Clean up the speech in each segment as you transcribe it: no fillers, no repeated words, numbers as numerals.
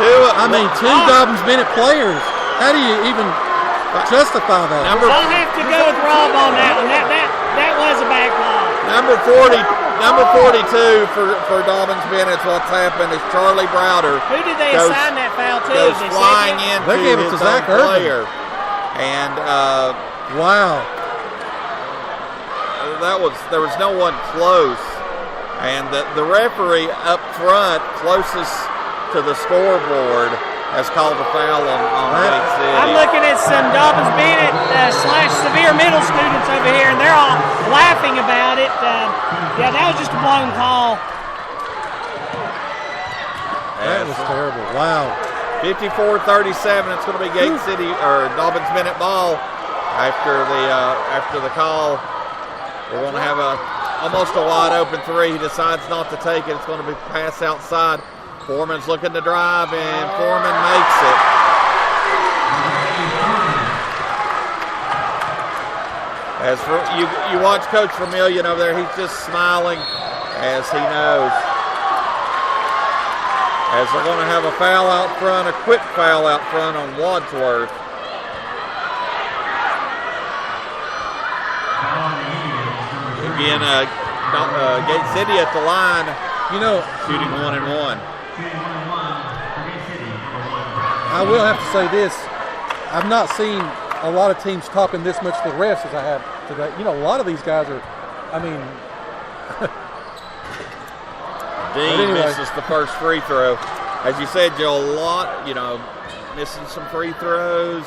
Two Dobbins Bennett players. How do you even justify that? I'll have to go with Rob on that one. That was a bad call. Number 42 for Dobbins Bennett. What's happened is Charlie Browder. Who did they assign that foul to? Goes flying into they gave it to his Zach own Irvin. player. And wow. There was no one close. And the referee up front, closest to the scoreboard, has called a foul on Gate City. I'm looking at some Dobbins Bennett / Severe Middle students over here, and they're all laughing about it. Yeah, that was just a blown call. That was terrible. Wow. 54-37. It's going to be Gate City or Dobbins Bennett ball after the call. We're going to have almost a wide open three. He decides not to take it. It's going to be pass outside. Foreman's looking to drive, and Foreman makes it. As for you watch Coach Vermillion over there, he's just smiling as he knows. As they're going to have a foul out front, a quick foul out front on Wadsworth. Again, Gate City at the line, shooting 1-1. I will have to say this. I've not seen a lot of teams talking this much to the refs as I have today. A lot of these guys are, Dean misses the first free throw. As you said, Joe, a lot, missing some free throws.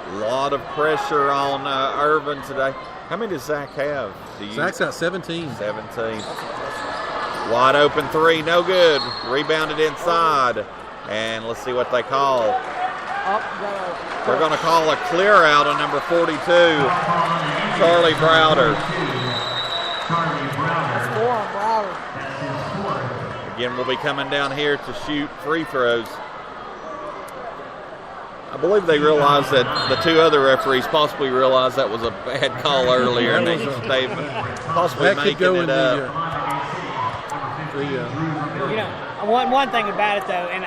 A lot of pressure on Irvin today. How many does Zach have? Zach's got 17. 17. Wide open three, no good. Rebounded inside. And let's see what they call. They're going to call a clear out on number 42, Charlie Browder. Again, we'll be coming down here to shoot free throws. I believe they realized that the two other referees possibly realized that was a bad call earlier, and they possibly making it up. One thing about it, though, and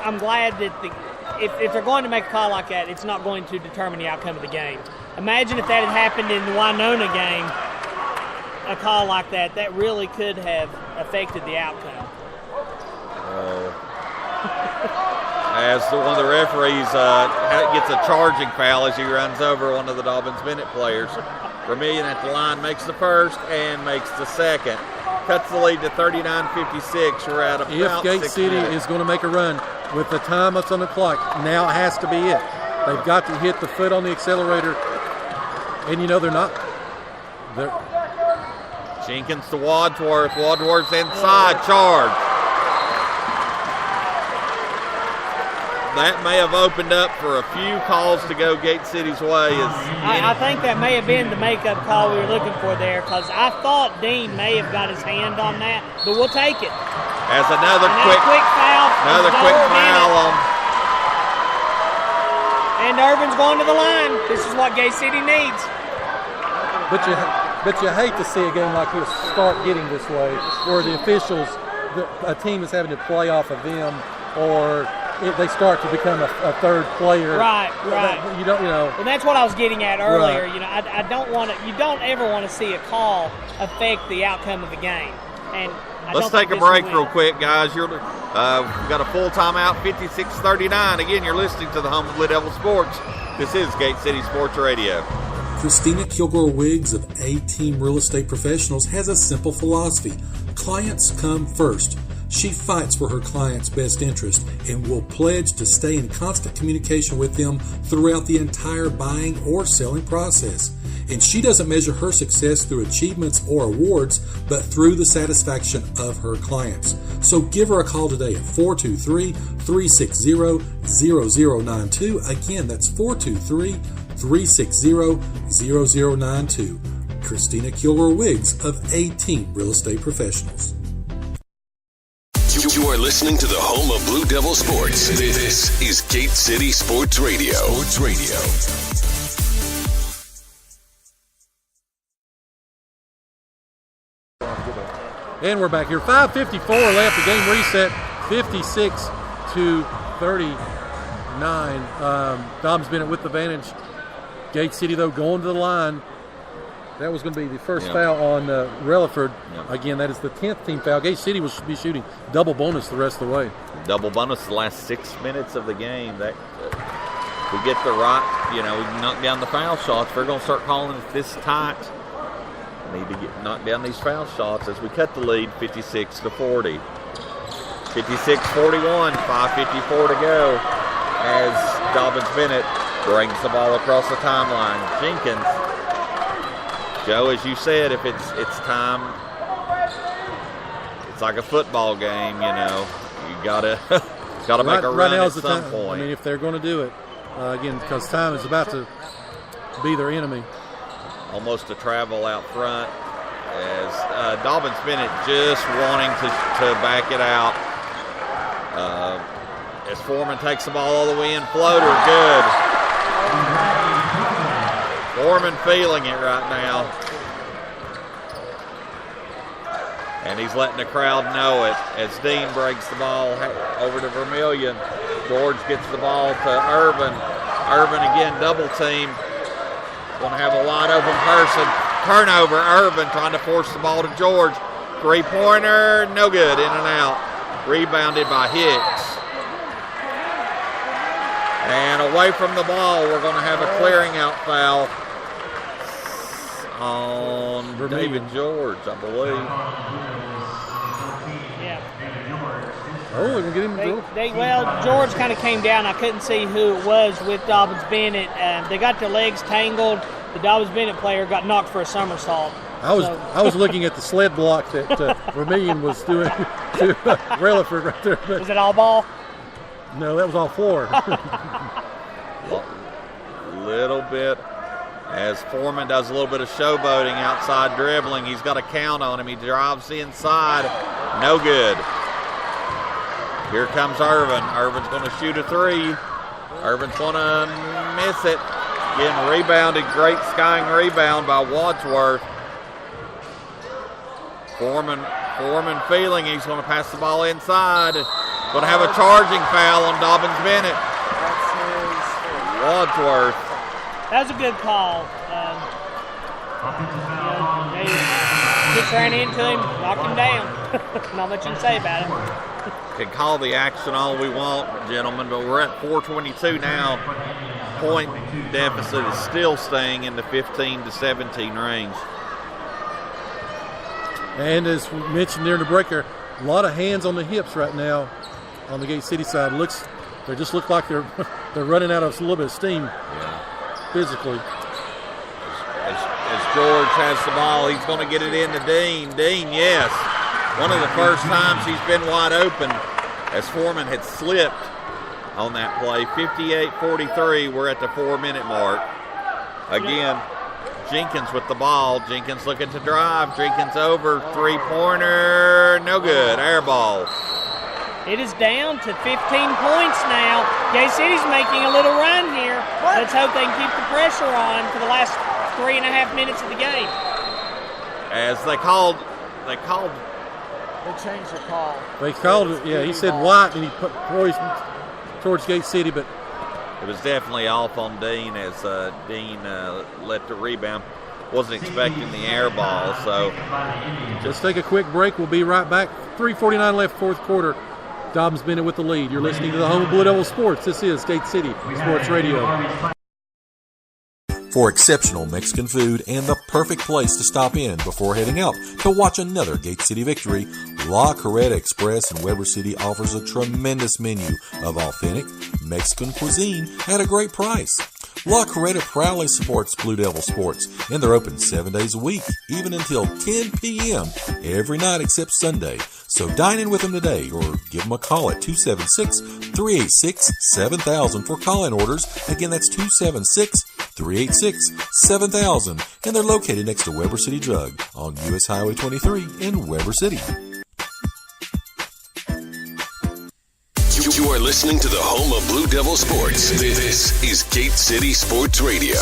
I'm glad that if they're going to make a call like that, it's not going to determine the outcome of the game. Imagine if that had happened in the Winona game, a call like that really could have affected the outcome. As one of the referees gets a charging foul as he runs over one of the Dobbins Bennett players. Vermillion at the line makes the first and makes the second. Cuts the lead to 39-56. We're at about If Gate 6 City minutes. is going to make a run with the time that's on the clock, now it has to be it. They've got to hit the foot on the accelerator, and they're not. Jenkins to Wadsworth. Wadsworth's inside. Charge. That may have opened up for a few calls to go Gate City's way. I think that may have been the makeup call we were looking for there, because I thought Dean may have got his hand on that, but we'll take it. As another quick foul. on. And Irvin's going to the line. This is what Gate City needs. But you hate to see a game like this start getting this way, where the officials, a team is having to play off of them, or they start to become a third player. Right. You don't, And that's what I was getting at earlier. Right. I don't want to. You don't ever want to see a call affect the outcome of the game. And let's take a break real quick, guys. We've got a full timeout, 56-39. Again, you're listening to the home of Blue Devil Sports. This is Gate City Sports Radio. Christina Kilgore-Wiggs of A-Team Real Estate Professionals has a simple philosophy. Clients come first. She fights for her clients' best interest and will pledge to stay in constant communication with them throughout the entire buying or selling process. And she doesn't measure her success through achievements or awards, but through the satisfaction of her clients. So give her a call today at 423-360-0092. Again, that's 423-360-0092. Christina Kilgore-Wiggs of A-Team Real Estate Professionals. You are listening to the home of Blue Devil Sports. This is Gate City Sports Radio. And we're back here. 5:54 left. The game reset 56-56. 39. Dobbins Bennett with the advantage. Gate City, though, going to the line. That was going to be the first foul on Relaford. Again, that is the 10th team foul. Gate City will be shooting double bonus the rest of the way. Double bonus the last 6 minutes of the game. That we get the right, we knock down the foul shots. We're going to start calling it this tight. We need to knock down these foul shots as we cut the lead 56-40. 56-41, 5:54 to go as Dobbins Bennett brings the ball across the timeline. Jenkins. Joe, as you said, if it's time, it's like a football game, You gotta make a run at some point. I mean, if they're going to do it, again, because time is about to be their enemy. Almost a travel out front as Dobbins Bennett just wanting to back it out. As Foreman takes the ball all the way in, floater, good. Foreman feeling it right now. And he's letting the crowd know it as Dean breaks the ball over to Vermillion. George gets the ball to Irvin. Irvin again, double team. Going to have a wide open person. Turnover, Irvin trying to force the ball to George. Three-pointer, no good, in and out. Rebounded by Hicks. And away from the ball, we're going to have a clearing out foul on David George, I believe. Yeah. Oh, they're going to get him. George kind of came down. I couldn't see who it was with Dobbins Bennett. They got their legs tangled. The Dobbins Bennett player got knocked for a somersault. I was looking at the sled block that Vermillion was doing to Relaford right there. Was it all ball? No, that was all floor. Little bit as Foreman does a little bit of showboating outside dribbling. He's got a count on him. He drives inside. No good. Here comes Irvin. Irvin's going to shoot a three. Irvin's going to miss it. Getting rebounded. Great skying rebound by Wadsworth. Foreman feeling he's going to pass the ball inside. Going to have a charging foul on Dobbins Bennett. Wadsworth. That was a good call. They just ran into him, knocked him down. Not much you can say about it. Can call the action all we want, gentlemen, but we're at 4:22 now. Point deficit is still staying in the 15-17 range. And as we mentioned during the breaker, a lot of hands on the hips right now on the Gate City side. They just look like they're running out of a little bit of steam physically. As George has the ball, he's going to get it into Dean. Dean, yes. One of the first times he's been wide open as Foreman had slipped on that play. 58-43, we're at the 4-minute mark. Again, Jenkins with the ball. Jenkins looking to drive. Jenkins over, three-pointer, no good, air ball. It is down to 15 points now. Gate City's making a little run here. Let's hope they can keep the pressure on for the last 3.5 minutes of the game. As they changed the call. They called it, he said white, and he put towards Gate City, but it was definitely off on Dean as Dean let the rebound. Wasn't expecting the air ball, so. Let's take a quick break. We'll be right back. 3:49 left, fourth quarter. Dobbins Bennett with the lead. You're listening to the home of Blue Devil Sports. This is Gate City Sports Radio. For exceptional Mexican food and the perfect place to stop in before heading out to watch another Gate City victory, La Carreta Express in Weber City offers a tremendous menu of authentic Mexican cuisine at a great price. La Carreta proudly supports Blue Devil Sports, and they're open 7 days a week, even until 10 p.m. every night except Sunday. So dine in with them today or give them a call at 276-386-7000 for call-in orders. Again, that's 276-386-7000. And they're located next to Weber City Drug on U.S. Highway 23 in Weber City. You are listening to the home of Blue Devil Sports. This is Gate City Sports Radio.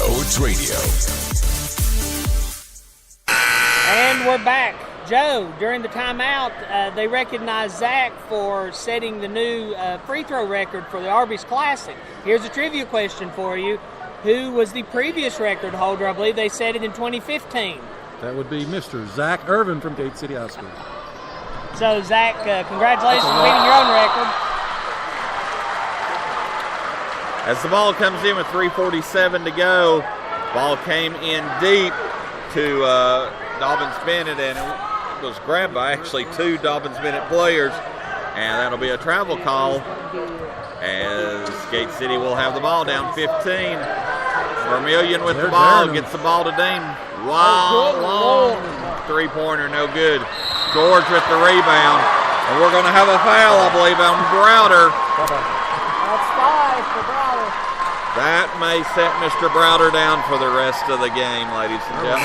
And we're back. Joe, during the timeout, they recognized Zach for setting the new free throw record for the Arby's Classic. Here's a trivia question for you. Who was the previous record holder? I believe they set it in 2015. That would be Mr. Zach Irvin from Gate City High School. So, Zach, congratulations on beating your own record. As the ball comes in with 3:47 to go, ball came in deep to Dobyns-Bennett, and it was grabbed by actually two Dobyns-Bennett players, and that'll be a travel call as Gate City will have the ball down 15. Vermillion with the ball, gets the ball to Dean. Wow, long three-pointer, no good. George with the rebound, and we're going to have a foul, I believe, on Browder. That's 5 for Browder. That may set Mr. Browder down for the rest of the game, ladies and gentlemen.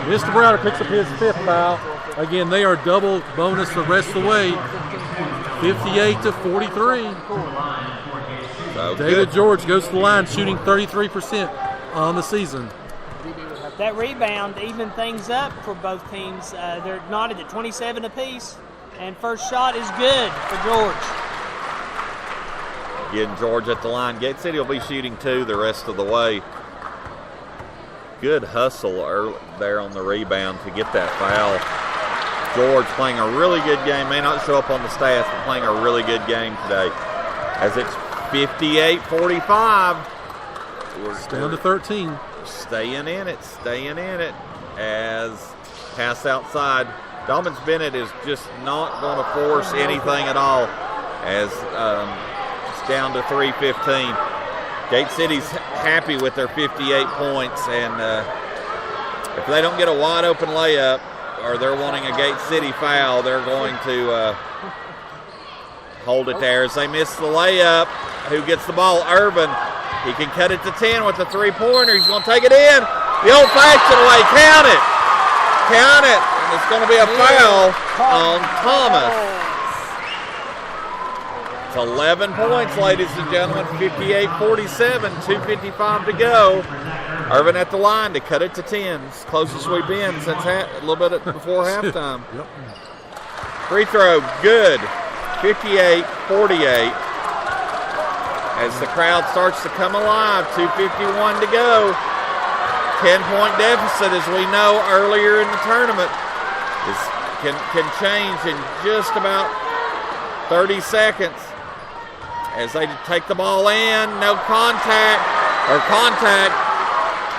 Mr. Browder picks up his 5th foul. Again, they are double bonus the rest of the way. 58-43. So David George goes to the line shooting 33% on the season. That rebound evened things up for both teams. They're knotted at 27 apiece, and first shot is good for George. Getting George at the line. Gate City will be shooting 2 the rest of the way. Good hustle early there on the rebound to get that foul. George playing a really good game. May not show up on the stats, but playing a really good game today. As it's 58-45. It's down to 13. Staying in it as pass outside. Dobyns-Bennett is just not going to force anything at all as it's down to 3:15. Gate City's happy with their 58 points, and if they don't get a wide open layup or they're wanting a Gate City foul, they're going to hold it there as they miss the layup. Who gets the ball? Irvin. He can cut it to 10 with the three-pointer. He's going to take it in the old-fashioned way. Count it. Count it. And it's going to be a foul on Thomas. It's 11 points, ladies and gentlemen. 58-47, 2:55 to go. Irvin at the line to cut it to 10. It's closest we've been since a little bit before halftime. Yep. Free throw, good. 58-48. As the crowd starts to come alive, 2:51 to go. 10-point deficit, as we know earlier in the tournament, can change in just about 30 seconds. As they take the ball in, no contact.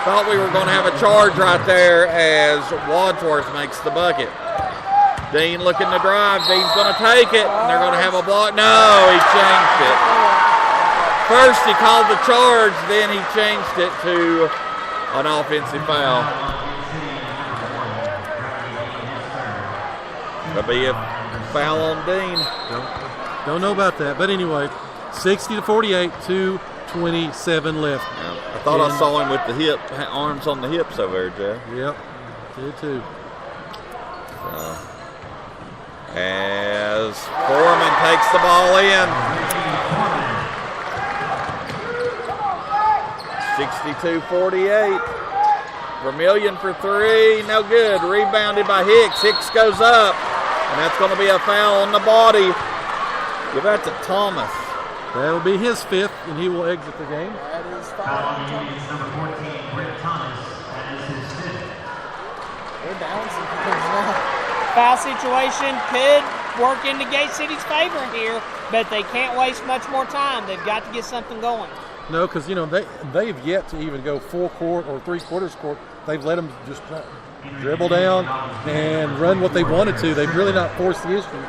Thought we were going to have a charge right there as Wadsworth makes the bucket. Dean looking to drive. Dean's going to take it, and they're going to have a block. No, he changed it. First he called the charge, then he changed it to an offensive foul. That'll be a foul on Dean. Don't know about that, but anyway, 60-48, 2:27 left. Yeah, I thought I saw him with the arms on the hips over there, Jeff. Yep, did too. As Foreman takes the ball in. 62-48. Vermillion for 3, no good. Rebounded by Hicks. Hicks goes up, and that's going to be a foul on the body. Give that to Thomas. That'll be his 5th, and he will exit the game. That is 5. Number 14, Brett Thomas. That is his 5th. They're balancing things now. Foul situation could work into Gate City's favor here, but they can't waste much more time. They've got to get something going. No, because they've yet to even go full court or 3/4 court. They've let them just dribble down and run what they wanted to. They've really not forced the issue.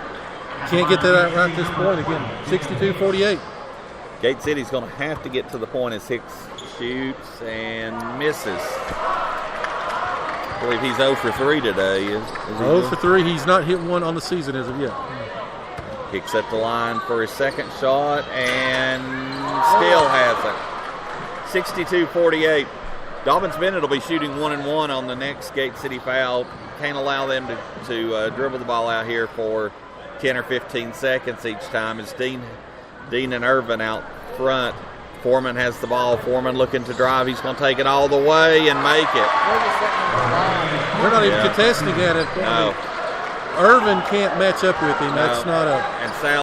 Can't get that out right at this point. Again, 62-48. Gate City's going to have to get to the point as Hicks shoots and misses. I believe he's 0 for 3 today. Is he 0 for 3. He's not hit one on the season as of yet. Hicks at the line for his second shot and still has it. 62-48. Dobyns-Bennett will be shooting 1-1 on the next Gate City foul. Can't allow them to dribble the ball out here for 10 or 15 seconds each time. It's Dean and Irvin out front Foreman has the ball. Foreman looking to drive. He's going to take it all the way and make it. They're just letting him run. They're not even contesting at it. No. Irvin can't match up with him. That's No. not a. And Sal